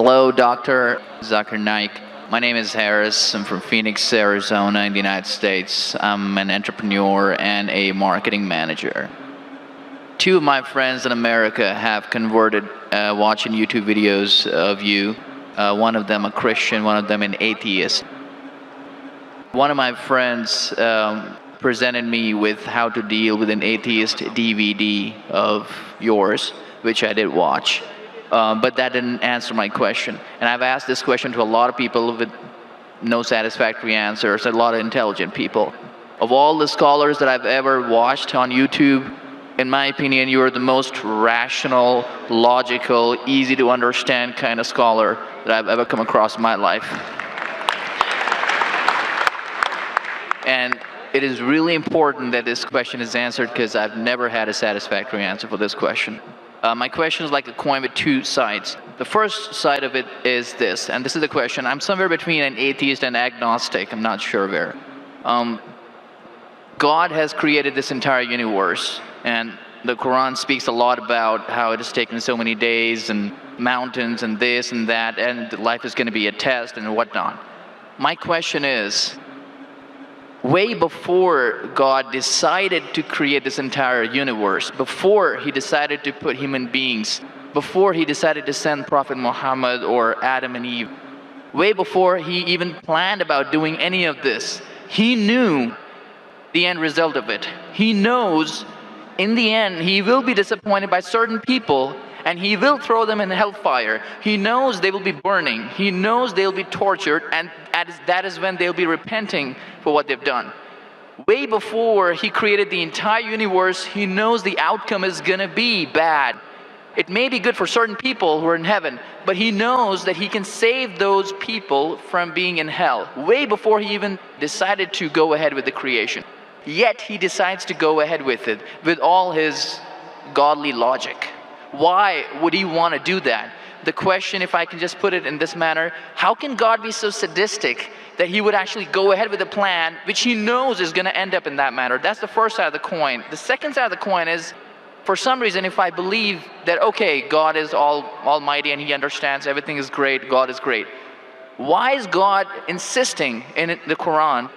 Hello, Dr. Zakir Naik. My name is Harris. I'm from Phoenix, Arizona, in the United States. I'm an entrepreneur and a marketing manager. Two of my friends in America have converted watching YouTube videos of you. One of them a Christian, one of them an atheist. One of my friends presented me with how to deal with an atheist DVD of yours, which I did watch. But that didn't answer my question. And I've asked this question to a lot of people with no satisfactory answers, a lot of intelligent people. Of all the scholars that I've ever watched on YouTube, in my opinion, you are the most rational, logical, easy to understand kind of scholar that I've ever come across in my life. And it is really important that this question is answered because I've never had a satisfactory answer for this question. My question is like a coin with two sides. The first side of it is this, and this is the question. I'm somewhere between an atheist and agnostic. I'm not sure where. God has created this entire universe, and the Quran speaks a lot about how it has taken so many days and mountains and this and that, and life is going to be a test and whatnot. My question is, way before God decided to create this entire universe, before he decided to put human beings, before he decided to send Prophet Muhammad or Adam and Eve, way before he even planned about doing any of this, he knew the end result of it. He knows in the end he will be disappointed by certain people and he will throw them in hellfire. He knows they will be burning. He knows they'll be tortured, and that is when they'll be repenting for what they've done. Way before he created the entire universe, he knows the outcome is gonna be bad. It may be good for certain people who are in heaven, but he knows that he can save those people from being in hell. Way before he even decided to go ahead with the creation. Yet he decides to go ahead with it, with all his godly logic. Why would he want to do that? The question, if I can just put it in this manner, how can God be so sadistic that he would actually go ahead with a plan which he knows is going to end up in that manner? That's the first side of the coin. The second side of the coin is, for some reason, if I believe that, okay, God is almighty and he understands everything is great, God is great. Why is God insisting in the Quran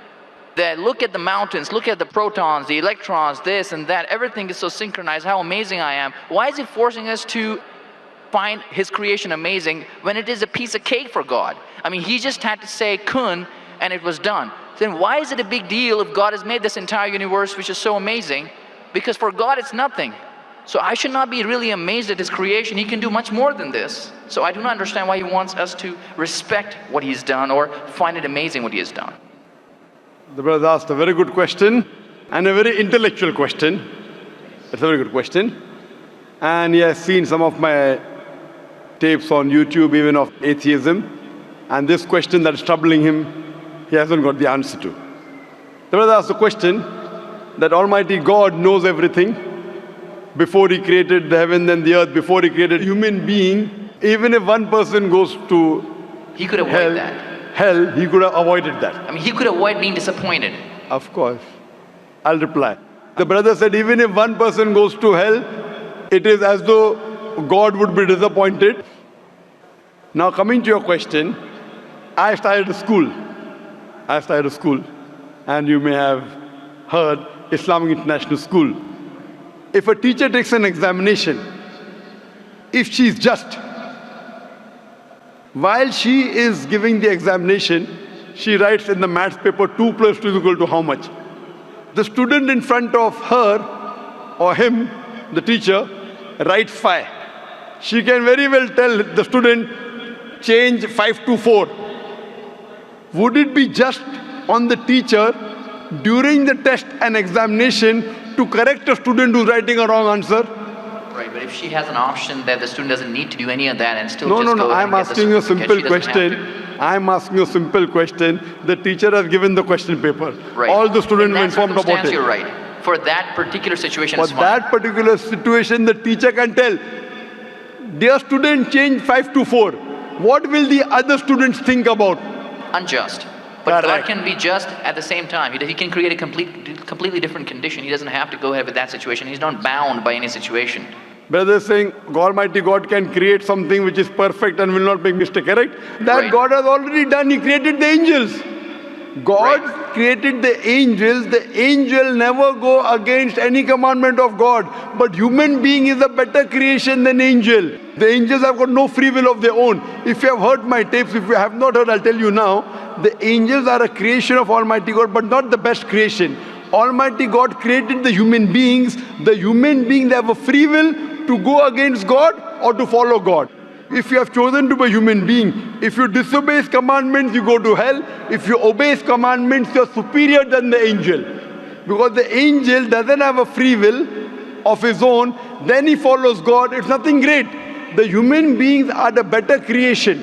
that look at the mountains, look at the protons, the electrons, this and that, everything is so synchronized, how amazing I am. Why is he forcing us to find his creation amazing when it is a piece of cake for God? I mean, he just had to say kun and it was done. Then why is it a big deal if God has made this entire universe which is so amazing? Because for God it's nothing. So I should not be really amazed at his creation. He can do much more than this. So I do not understand why he wants us to respect what he's done or find it amazing what he has done. The brother asked a very good question and a very intellectual question. It's a very good question. And he has seen some of my tapes on YouTube, even of atheism. And this question that is troubling him, he hasn't got the answer to. The brother asked the question that Almighty God knows everything before he created the heaven and the earth, before he created human being. Even if one person goes to he could avoid that. Hell, he could have avoided that. I mean, he could avoid being disappointed. Of course. I'll reply. The brother said, even if one person goes to hell, it is as though God would be disappointed. Now coming to your question, I started a school. And you may have heard Islamic International School. If a teacher takes an examination, if she is just, while she is giving the examination, she writes in the maths paper 2 plus 2 is equal to how much? The student in front of her or him, the teacher, writes 5. She can very well tell the student, change 5 to 4. Would it be just on the teacher during the test and examination to correct a student who's writing a wrong answer? Right, but if she has an option that the student doesn't need to do any of that and still No, I'm asking you a simple question. I'm asking you a simple question. The teacher has given the question paper. Right. All the students were informed about it. You're right. For that particular situation, For that particular situation, the teacher can tell, dear student, change 5 to 4. What will the other students think about? Unjust. But God can be just at the same time. He can create a completely different condition. He doesn't have to go ahead with that situation. He's not bound by any situation. Brother is saying Almighty God can create something which is perfect and will not make mistake, correct? That Right. God has already done. He created the angels. God Right. created the angels. The angel never go against any commandment of God. But human being is a better creation than angel. The angels have got no free will of their own. If you have heard my tapes, if you have not heard, I'll tell you now. The angels are a creation of Almighty God, but not the best creation. Almighty God created the human beings. The human beings have a free will to go against God or to follow God. If you have chosen to be a human being, if you disobey His commandments, you go to hell. If you obey His commandments, you're superior than the angel. Because the angel doesn't have a free will of his own, then he follows God. It's nothing great. The human beings are the better creation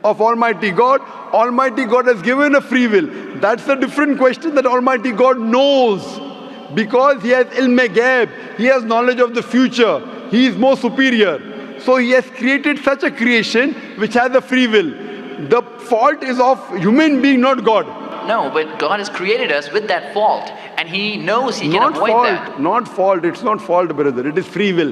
of Almighty God. Almighty God has given a free will. That's a different question that Almighty God knows. Because He has ilm-e-ghaib, He has knowledge of the future. He is more superior. So He has created such a creation which has a free will. The fault is of human being, not God. No, but God has created us with that fault, and He knows He can Not avoid fault, that. not fault. It's not fault, brother. It is free will.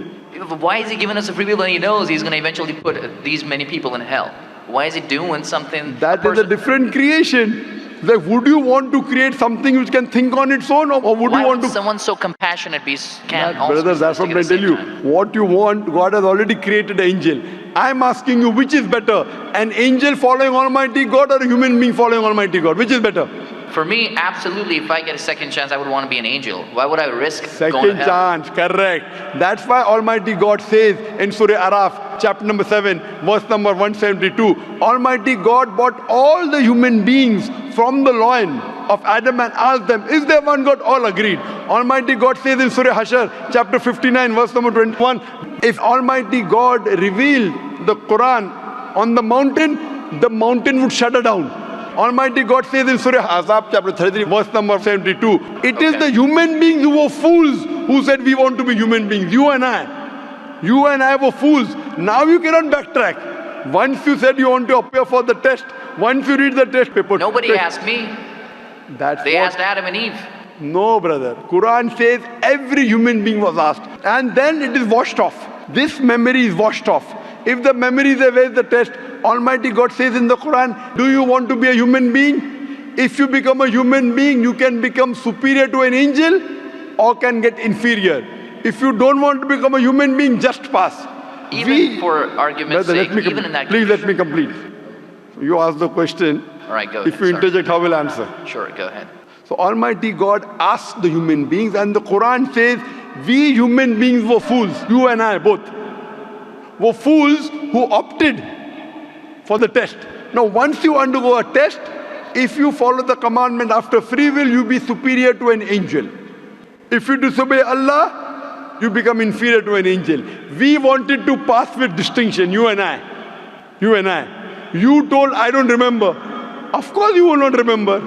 Why is He giving us a free will when He knows He's going to eventually put these many people in hell? Why is He doing something? That is a different creation. Like, would you want to create something which can think on its own, or would Why you want would to? someone so compassionate can That, also brother, be that's what sadistic I at tell the you. same time? What you want, God has already created an angel. I'm asking you, which is better? An angel following Almighty God or a human being following Almighty God? Which is better? For me, absolutely, if I get a second chance, I would want to be an angel. Why would I risk going to Second hell? chance, correct. That's why Almighty God says in Surah Araf, chapter number 7, verse number 172, Almighty God brought all the human beings from the loin of Adam and asked them, is there one God? All agreed. Almighty God says in Surah Hashar, chapter 59, verse number 21, if Almighty God revealed the Quran on the mountain would shudder down. Almighty God says in Surah Azab chapter 33 verse number 72, it is the human beings who were fools who said we want to be human beings. You and I were fools. Now you cannot backtrack. Once you said you want to appear for the test, once you read the test paper. Nobody asked me. That's They what, asked Adam and Eve. no, brother. Quran says every human being was asked. And then it is washed off. This memory is washed off. If the memory is there, where is the test? Almighty God says in the Quran, do you want to be a human being? If you become a human being, you can become superior to an angel or can get inferior. If you don't want to become a human being, just pass. Even for argument's Brother, sake, even in that please let condition. me complete. You ask the question. All right, go If ahead. you sorry. interject, how will I answer? Sure, go ahead. So Almighty God asked the human beings, and the Quran says, we human beings were fools, you and I both, were fools who opted for the test. Now once you undergo a test, if you follow the commandment after free will, you be superior to an angel. If you disobey Allah, you become inferior to an angel. We wanted to pass with distinction, you and I. You told, I don't remember. Of course you will not remember.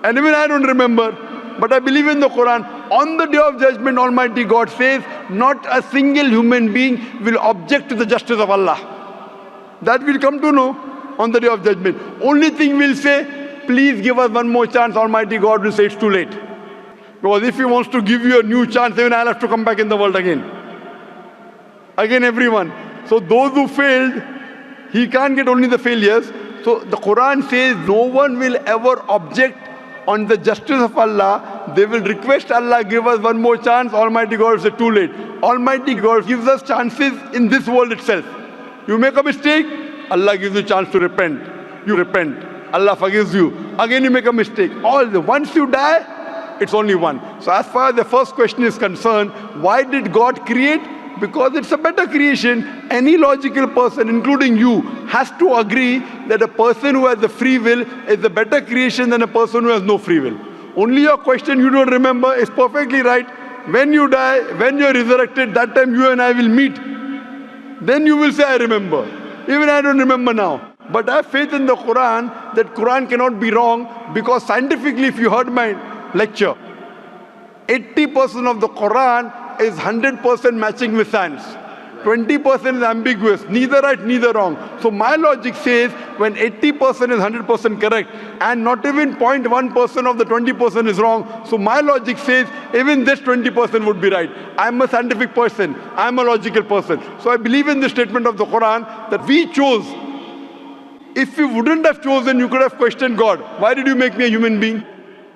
And even I don't remember. But I believe in the Quran. On the day of judgment, Almighty God says, not a single human being will object to the justice of Allah. That we'll come to know on the day of judgment. Only thing we'll say, please give us one more chance. Almighty God will say it's too late. Because if He wants to give you a new chance, even I'll have to come back in the world again. Again, everyone. So those who failed, He can't get only the failures. So the Quran says no one will ever object on the justice of Allah. They will request Allah, give us one more chance. Almighty God will say too late. Almighty God gives us chances in this world itself. You make a mistake, Allah gives you a chance to repent. You repent, Allah forgives you. Again you make a mistake. Once you die, it's only one. So as far as the first question is concerned, why did God create? Because it's a better creation. Any logical person, including you, has to agree that a person who has the free will is a better creation than a person who has no free will. Only your question you don't remember is perfectly right. When you die, when you're resurrected, that time you and I will meet. Then you will say, I remember. Even I don't remember now. But I have faith in the Quran that Quran cannot be wrong, because scientifically, if you heard my lecture, 80% of the Quran is 100% matching with science. 20% is ambiguous, neither right, neither wrong. So my logic says when 80% is 100% correct and not even 0.1% of the 20% is wrong, so my logic says even this 20% would be right. I'm a scientific person, I'm a logical person. So I believe in the statement of the Quran that we chose. If you wouldn't have chosen, you could have questioned God. Why did you make me a human being?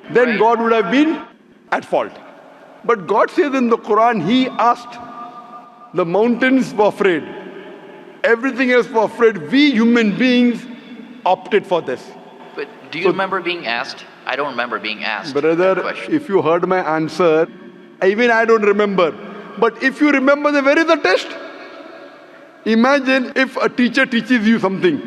Then Right. God would have been at fault. But God says in the Quran, He asked, the mountains were afraid. Everything else were afraid. We human beings opted for this. But do you remember being asked? I don't remember being asked that Brother, question. if you heard my answer, even I don't remember. But if you remember, then where is the test? Imagine if a teacher teaches you something.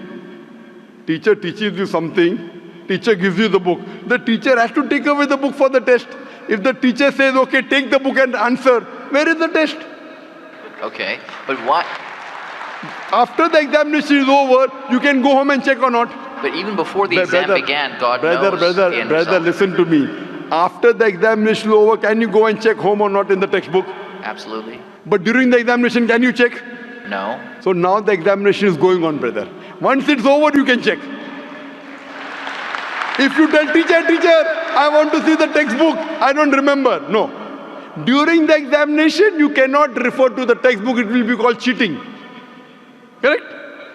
Teacher teaches you something. Teacher gives you the book. The teacher has to take away the book for the test. If the teacher says, okay, take the book and answer, where is the test? Okay, but why? After the examination is over, you can go home and check or not. But even before the exam began, God knows the end Brother, result. listen to me. After the examination is over, can you go and check home or not in the textbook? Absolutely. But during the examination, can you check? No. So now the examination is going on, brother. Once it's over, you can check. If you tell teacher, I want to see the textbook, I don't remember. No. During the examination, you cannot refer to the textbook, it will be called cheating. Correct?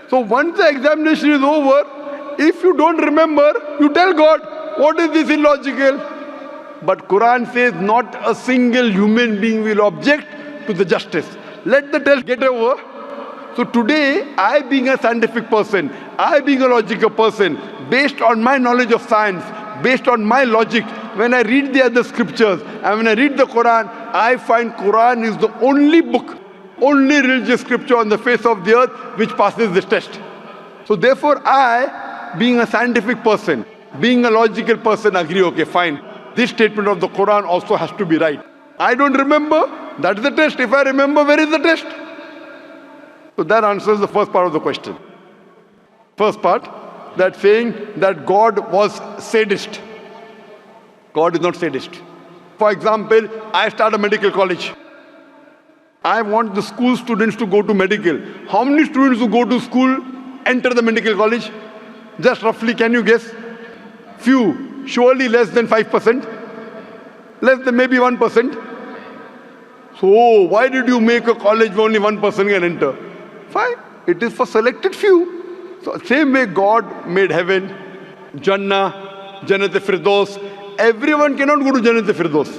So once the examination is over, if you don't remember, you tell God, what is this illogical? But Quran says not a single human being will object to the justice. Let the test get over. So today, I being a scientific person, I being a logical person, based on my knowledge of science, based on my logic, when I read the other scriptures and when I read the Quran, I find Quran is the only book, only religious scripture on the face of the earth which passes this test. So therefore I, being a scientific person, being a logical person, agree, okay, fine. This statement of the Quran also has to be right. I don't remember, that's the test. If I remember, where is the test? So that answers the first part of the question. First part, that saying that God was sadist. God is not sadist. For example, I start a medical college. I want the school students to go to medical. How many students who go to school enter the medical college? Just roughly, can you guess? Few. Surely less than 5%. Less than maybe 1%. So why did you make a college where only 1% can enter? Fine. It is for selected few. So same way God made heaven, Jannah, Jannat-e-Firdaus. Everyone cannot go to Jannat-e-Firdaus.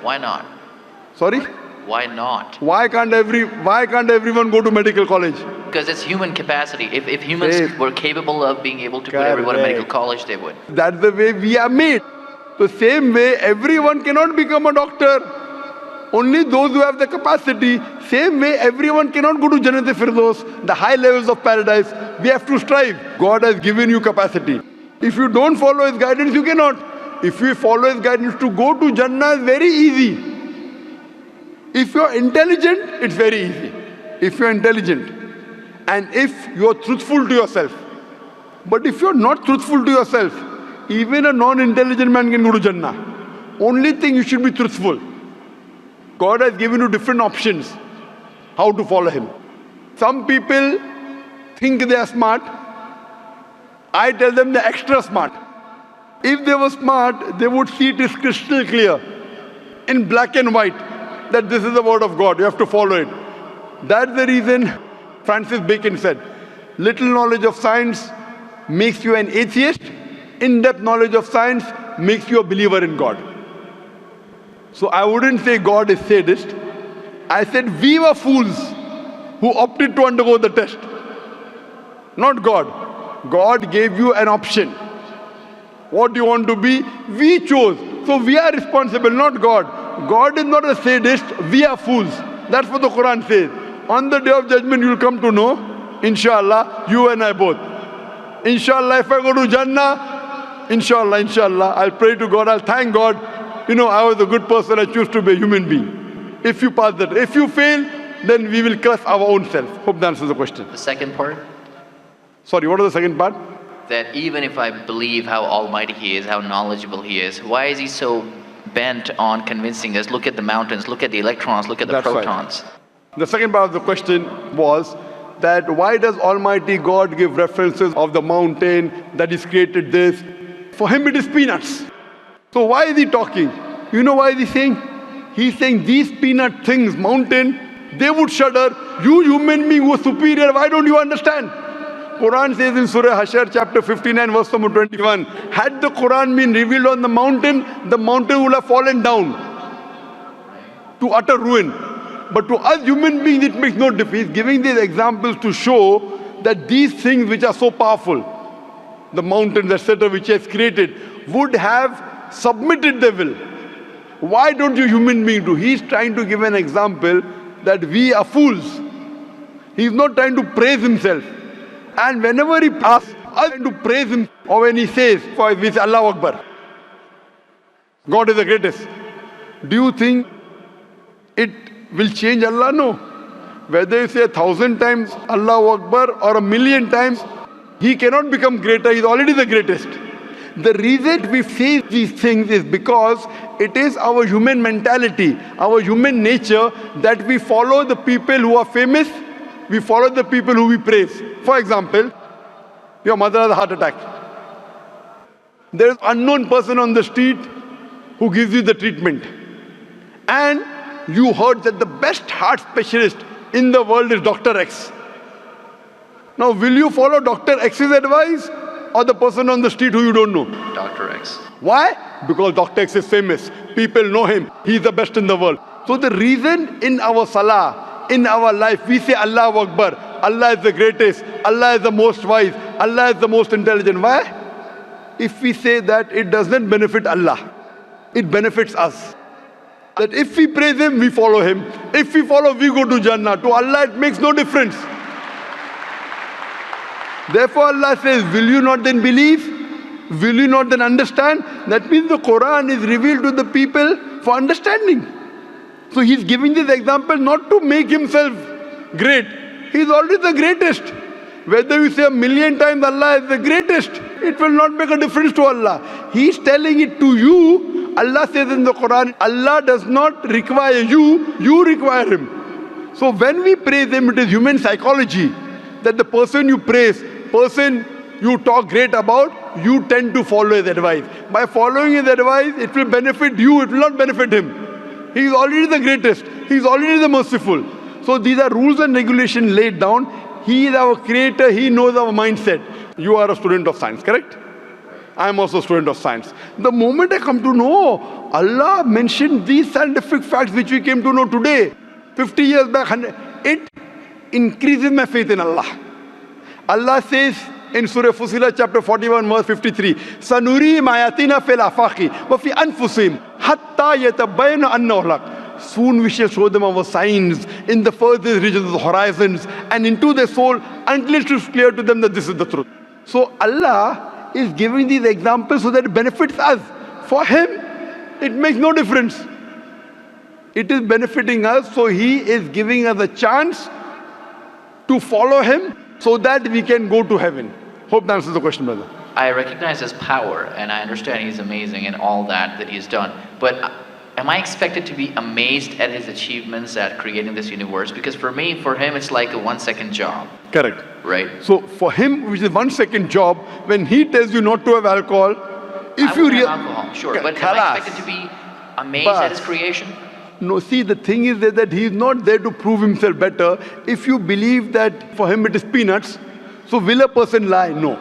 Why not? Sorry? Why not? Why can't everyone go to medical college? Because it's human capacity. If humans were capable of being able to put everyone in medical college, they would. That's the way we are made. The same way everyone cannot become a doctor. Only those who have the capacity. Same way everyone cannot go to Jannat-e-Firdaus, the high levels of paradise. We have to strive. God has given you capacity. If you don't follow His guidance, you cannot. If you follow His guidance to go to Jannah, it's very easy. If you're intelligent, it's very easy. If you're intelligent and if you're truthful to yourself. But if you're not truthful to yourself, even a non-intelligent man can go to Jannah. Only thing, you should be truthful. God has given you different options how to follow Him. Some people think they are smart. I tell them they're extra smart. If they were smart, they would see it is crystal clear in black and white that this is the word of God. You have to follow it. That's the reason Francis Bacon said, little knowledge of science makes you an atheist. In-depth knowledge of science makes you a believer in God. So I wouldn't say God is sadist. I said we were fools who opted to undergo the test. Not God. God gave you an option. What do you want to be? We chose. So we are responsible, not God. God is not a sadist. We are fools. That's what the Quran says. On the day of judgment, you will come to know, inshallah, you and I both. Inshallah, if I go to Jannah, inshallah, I'll pray to God, I'll thank God. You know, I was a good person, I choose to be a human being. If you pass that, if you fail, then we will curse our own self. Hope that answers the question. The second part? Sorry, what is the second part? That even if I believe how almighty He is, how knowledgeable He is, why is He so bent on convincing us, look at the mountains, look at the electrons, look at the protons? The second part of the question was that why does Almighty God give references of the mountain that He's created this? For Him it is peanuts. So why is He talking? You know why is He saying? He's saying these peanut things, mountain, they would shudder. You human being who are superior, why don't you understand? Quran says in Surah Hashar chapter 59 verse number 21, had the Quran been revealed on the mountain would have fallen down to utter ruin. But to us human beings it makes no difference. He's giving these examples to show that these things which are so powerful, the mountains etc. which He has created, would have submitted their will. Why don't you human beings do? He's trying to give an example that we are fools. He's not trying to praise Himself. And whenever He asks us to praise Him, or when He says, for we say Allahu Akbar, God is the greatest. Do you think it will change Allah? No. Whether you say 1,000 times Allahu Akbar or 1,000,000 times, He cannot become greater. He's already the greatest. The reason we say these things is because it is our human mentality, our human nature, that we follow the people who are famous, we follow the people who we praise. For example, your mother has a heart attack. There is an unknown person on the street who gives you the treatment. And you heard that the best heart specialist in the world is Dr. X. Now, will you follow Dr. X's advice or the person on the street who you don't know? Dr. X. Why? Because Dr. X is famous. People know him. He's the best in the world. So the reason in our salah, in our life, we say Allahu Akbar, Allah is the greatest, Allah is the most wise, Allah is the most intelligent. Why? If we say that, it doesn't benefit Allah. It benefits us. That if we praise Him, we follow Him. If we follow, we go to Jannah. To Allah, it makes no difference. Therefore, Allah says, will you not then believe? Will you not then understand? That means the Quran is revealed to the people for understanding. So He's giving this example not to make Himself great. He's already the greatest. Whether you say 1,000,000 times Allah is the greatest, it will not make a difference to Allah. He's telling it to you. Allah says in the Quran, Allah does not require you, you require Him. So when we praise Him, it is human psychology that the person you praise, person you talk great about, you tend to follow his advice. By following his advice, it will benefit you, it will not benefit him. He is already the greatest. He is already the merciful. So these are rules and regulations laid down. He is our creator. He knows our mindset. You are a student of science, correct? I am also a student of science. The moment I come to know, Allah mentioned these scientific facts which we came to know today, 50 years back, it increases my faith in Allah. Allah says in Surah Fussilat chapter 41 verse 53, Sanuri mayatina fil afaqi wa fi anfusihim hatta yatabayyana annahu al-haq. Soon we shall show them our signs in the furthest regions of the horizons and into their soul until it is clear to them that this is the truth. So Allah is giving these examples so that it benefits us. For Him, it makes no difference. It is benefiting us, so He is giving us a chance to follow Him so that we can go to heaven. Hope that answers the question, brother. I recognize His power, and I understand He's amazing and all that He's done. But am I expected to be amazed at His achievements at creating this universe? Because for Him, it's like a 1-second job. Correct. Right? So for Him, which is 1-second job, when He tells you not to have alcohol, if you have alcohol, sure. But am I expected to be amazed at His creation? No, see, the thing is that He is not there to prove Himself better. If you believe that for Him it is peanuts, so will a person lie? No.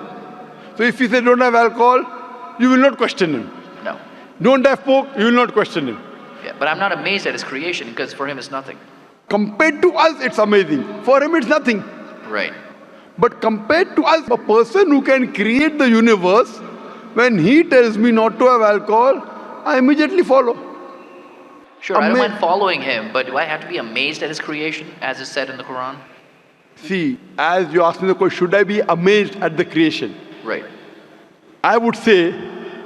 So if He says don't have alcohol, you will not question Him. No. Don't have pork, you will not question Him. Yeah, but I'm not amazed at His creation because for Him it's nothing. Compared to us, it's amazing. For Him, it's nothing. Right. But compared to us, a person who can create the universe, when He tells me not to have alcohol, I immediately follow. Sure, I don't mind following Him, but do I have to be amazed at His creation, as is said in the Quran? See, as you asked me the question, should I be amazed at the creation? Right. I would say,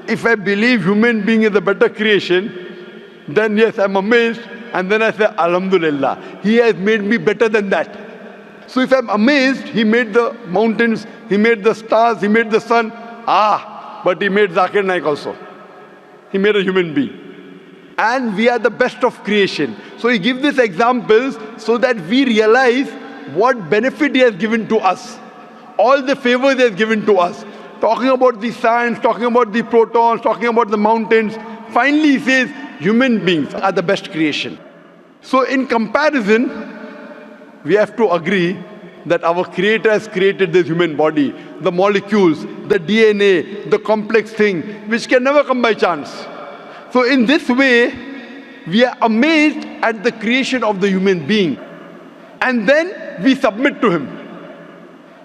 if I believe human being is a better creation, then yes, I'm amazed, and then I say, Alhamdulillah, He has made me better than that. So if I'm amazed, He made the mountains, He made the stars, He made the sun, but He made Zakir Naik also. He made a human being. and we are the best of creation. So he gives these examples so that we realize what benefit he has given to us, all the favors he has given to us. Talking about the science, talking about the protons, talking about the mountains. Finally, he says human beings are the best creation. So in comparison, we have to agree that our Creator has created this human body, the molecules, the DNA, the complex thing, which can never come by chance. So in this way, we are amazed at the creation of the human being. And then we submit to him.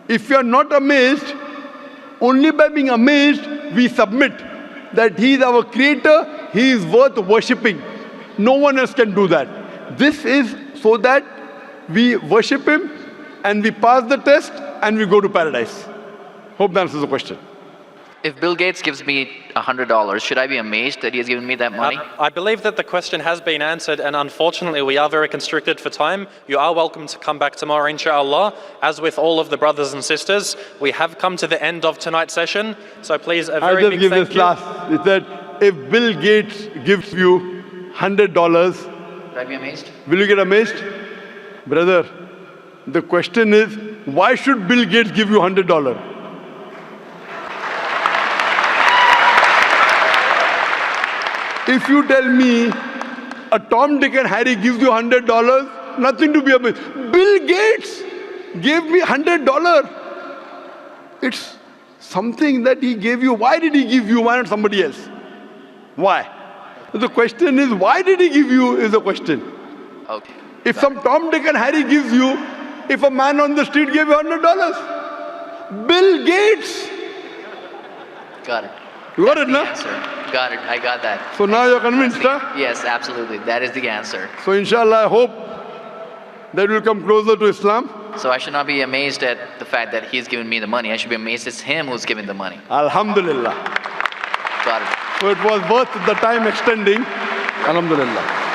If you are not amazed, only by being amazed, we submit that he is our Creator, he is worth worshipping. No one else can do that. This is so that we worship him and we pass the test and we go to paradise. Hope that answers the question. If Bill Gates gives me $100, should I be amazed that he has given me that money? I believe that the question has been answered, and unfortunately we are very constricted for time. You are welcome to come back tomorrow, inshallah. As with all of the brothers and sisters, we have come to the end of tonight's session, so please a very big thank you. Is that if Bill Gates gives you $100, Should I be amazed? will you get amazed? Brother, the question is, why should Bill Gates give you $100? If you tell me a Tom, Dick and Harry gives you $100, nothing to be amazed. Bill Gates gave me $100. It's something that he gave you. Why did he give you? Why not somebody else? Why? The question is, why did he give you is the question. Okay. If some Tom, Dick and Harry gives you, if a man on the street gave you $100, Bill Gates. Got it. You got it, The no? answer. Got it. I got that. So now you're convinced, huh? Yes, absolutely. That is the answer. So inshallah, I hope that we'll come closer to Islam. So I should not be amazed at the fact that he's given me the money. I should be amazed it's him who's giving the money. Alhamdulillah. Got it. So it was worth the time extending. Alhamdulillah.